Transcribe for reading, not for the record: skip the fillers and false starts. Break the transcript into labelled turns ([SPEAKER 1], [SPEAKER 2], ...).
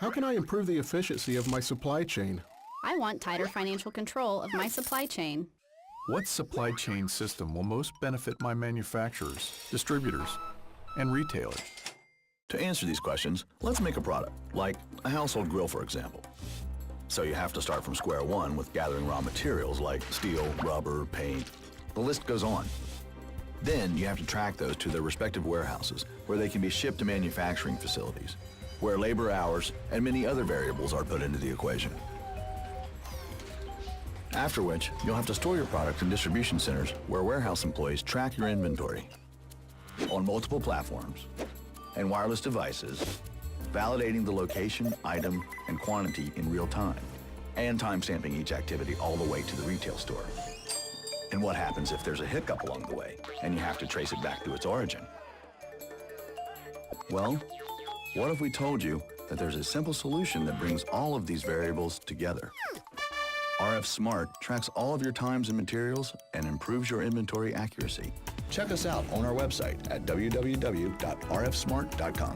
[SPEAKER 1] How can I improve the efficiency of my supply chain?
[SPEAKER 2] I want tighter financial control of my supply chain.
[SPEAKER 3] What supply chain system will most benefit my manufacturers, distributors, and retailers?
[SPEAKER 4] To answer these questions, let's make a product, like a household grill, for example. So you have to start from square one with gathering raw materials like steel, rubber, paint. The list goes on. Then you have to track those to their respective warehouses, where they can be shipped to manufacturing facilities, where labor hours and many other variables are put into the equation. After which, you'll have to store your product in distribution centers where warehouse employees track your inventory on multiple platforms and wireless devices, validating the location, item, and quantity in real time, and timestamping each activity all the way to the retail store. And what happens if there's a hiccup along the way and you have to trace it back to its origin? Well, what if we told you that there's a simple solution that brings all of these variables together? RF Smart tracks all of your times and materials and improves your inventory accuracy. Check us out on our website at www.rfsmart.com.